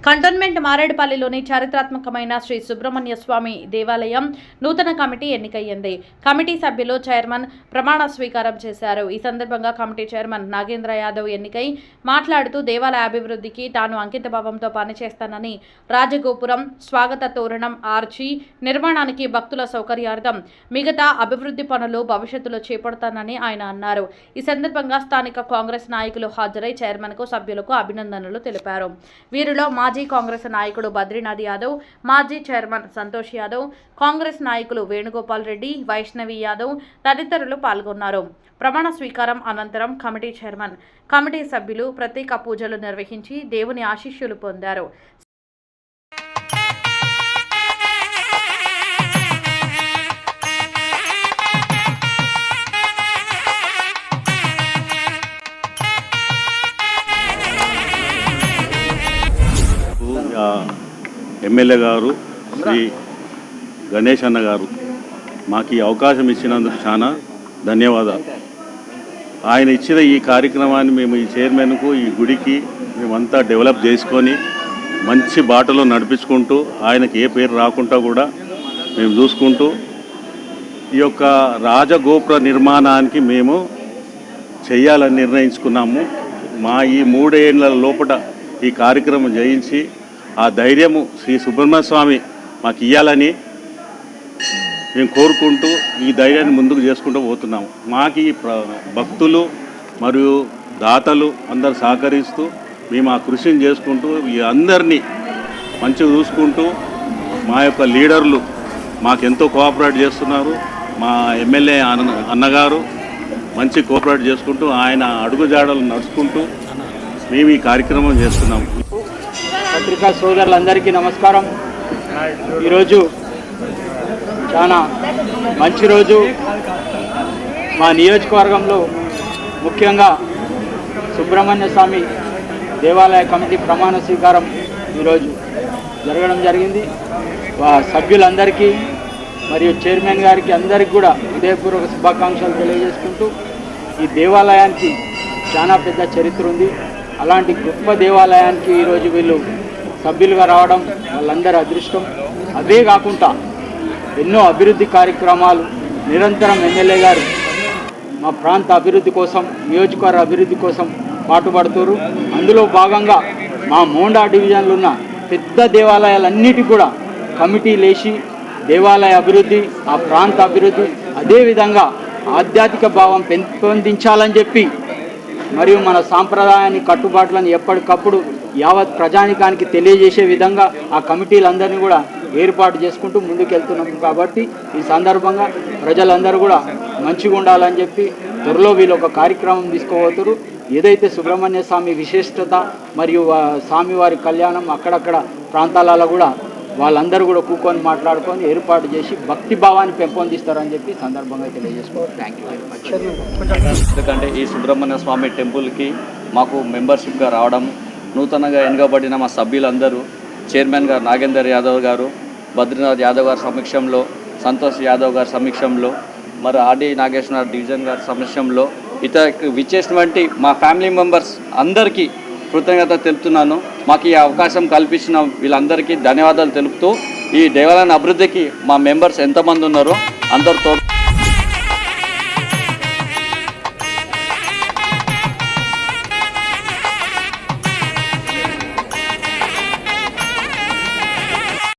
Cantonment మారేడుపల్లిలోని చారిత్రాత్మకమైన శ్రీ సుబ్రహ్మణ్య స్వామి దేవాలయం నూతన కమిటీ ఎన్నికయ్యింది. కమిటీ సభ్యులు చైర్మన్ ప్రమాణ స్వీకారం చేశారు. ఈ సందర్భంగా కమిటీ చైర్మన్ నాగేంద్ర యాదవ్ ఎన్నికై మాట్లాడుతూ దేవాలయ అభివృద్ధికి తాను అంకితభావంతో పనిచేస్తానని, రాజగోపురం, స్వాగత తోరణం, ఆర్చి నిర్మాణానికి భక్తుల సౌకర్యార్థం మిగతా అభివృద్ధి పనులు భవిష్యత్తులో చేపడతానని ఆయన అన్నారు. ఈ సందర్భంగా స్థానిక కాంగ్రెస్ నాయకులు హాజరై చైర్మన్కు, సభ్యులకు అభినందనలు తెలిపారు. వీరిలో మాజీ కాంగ్రెస్ నాయకుడు బద్రీనాథ్ యాదవ్, మాజీ చైర్మన్ సంతోష్ యాదవ్, కాంగ్రెస్ నాయకులు వేణుగోపాల్ రెడ్డి, వైష్ణవి యాదవ్ తదితరులు పాల్గొన్నారు. ప్రమాణ స్వీకారం అనంతరం కమిటీ చైర్మన్, కమిటీ సభ్యులు ప్రత్యేక పూజలు నిర్వహించి దేవుని ఆశీస్సులు పొందారు. ఎమ్మెల్యే గారు శ్రీ గణేష్ అన్న గారు మాకు ఈ అవకాశం ఇచ్చినందుకు చాలా ధన్యవాదాలు. ఆయన ఇచ్చిన ఈ కార్యక్రమాన్ని మేము ఈ చైర్మన్కు, ఈ గుడికి మేమంతా డెవలప్ చేసుకొని మంచి బాటలో నడిపించుకుంటూ ఆయనకి ఏ పేరు రాకుండా కూడా మేము చూసుకుంటూ ఈ యొక్క రాజగోపుర నిర్మాణానికి మేము చేయాలని నిర్ణయించుకున్నాము. మా ఈ 3 ఏళ్ల లోపల ఈ కార్యక్రమం చేయించి ఆ ధైర్యము శ్రీ సుబ్రహ్మణ్య స్వామి మాకు ఇవ్వాలని మేము కోరుకుంటూ ఈ ధైర్యాన్ని ముందుకు చేసుకుంటూ పోతున్నాము. మాకు ఈ భక్తులు మరియు దాతలు అందరు సహకరిస్తూ మేము ఆ కృషిని చేసుకుంటూ ఈ అందరినీ మంచిగా చూసుకుంటూ మా యొక్క లీడర్లు మాకెంతో కోఆపరేట్ చేస్తున్నారు. మా ఎమ్మెల్యే అన్నగారు మంచి కోఆపరేట్ చేసుకుంటూ ఆయన అడుగుజాడలు నడుచుకుంటూ మేము ఈ కార్యక్రమం చేస్తున్నాము. పత్రికా సోదరులందరికీ నమస్కారం. ఈరోజు చాలా మంచి రోజు. మా నియోజకవర్గంలో ముఖ్యంగా సుబ్రహ్మణ్య స్వామి దేవాలయ కమిటీ ప్రమాణ స్వీకారం ఈరోజు జరగడం జరిగింది. సభ్యులందరికీ మరియు చైర్మన్ గారికి అందరికీ కూడా హృదయపూర్వక శుభాకాంక్షలు తెలియజేసుకుంటూ, ఈ దేవాలయానికి చాలా పెద్ద చరిత్ర ఉంది. అలాంటి గొప్ప దేవాలయానికి ఈరోజు వీళ్ళు సభ్యులుగా రావడం వాళ్ళందరి అదృష్టం. అదే కాకుండా ఎన్నో అభివృద్ధి కార్యక్రమాలు నిరంతరం ఎమ్మెల్యే గారు మా ప్రాంత అభివృద్ధి కోసం, నియోజకవర్గ అభివృద్ధి కోసం పాటుపడుతారు. అందులో భాగంగా మా మోండా డివిజన్లో ఉన్న పెద్ద దేవాలయాలన్నిటి కూడా కమిటీ లేచి దేవాలయ అభివృద్ధి, ఆ ప్రాంత అభివృద్ధి, అదేవిధంగా ఆధ్యాత్మిక భావం పెంపొందించాలని చెప్పి మరియు మన సాంప్రదాయాన్ని, కట్టుబాట్లను ఎప్పటికప్పుడు యావత్ ప్రజానికానికి తెలియజేసే విధంగా ఆ కమిటీలందరినీ కూడా ఏర్పాటు చేసుకుంటూ ముందుకెళ్తున్నాం. కాబట్టి ఈ సందర్భంగా ప్రజలందరూ కూడా మంచిగా ఉండాలని చెప్పి త్వరలో వీళ్ళు ఒక కార్యక్రమం తీసుకోబోతున్నారు. ఏదైతే సుబ్రహ్మణ్య స్వామి విశిష్టత మరియు స్వామివారి కళ్యాణం అక్కడక్కడ ప్రాంతాలలో కూడా వాళ్ళందరూ కూడా కూకొని మాట్లాడుకొని ఏర్పాటు చేసి భక్తి భావాన్ని పెంపొందిస్తారని చెప్పి సందర్భంగా తెలియజేసుకోవాలి. Thank you very much. ఎందుకంటే ఈ సుబ్రహ్మణ్య స్వామి టెంపుల్కి మాకు మెంబర్షిప్గా రావడం, నూతనంగా ఎన్నుకబడిన మా సభ్యులందరూ చైర్మన్ గారు నాగేందర్ యాదవ్ గారు, బద్రీనాథ్ యాదవ్ గారి సమక్షంలో, సంతోష్ యాదవ్ గారి సమక్షంలో, మరి ఆర్డి నాగేశ్వర డివిజన్ గారి సమక్షంలో ఇతర విచ్చేసినటువంటి మా ఫ్యామిలీ మెంబర్స్ అందరికీ కృతజ్ఞత తెలుపుతున్నాను. మాకు ఈ అవకాశం కల్పించిన వీళ్ళందరికీ ధన్యవాదాలు తెలుపుతూ, ఈ దేవాలయ అభివృద్ధికి మా మెంబర్స్ ఎంతమంది ఉన్నారో అందరితో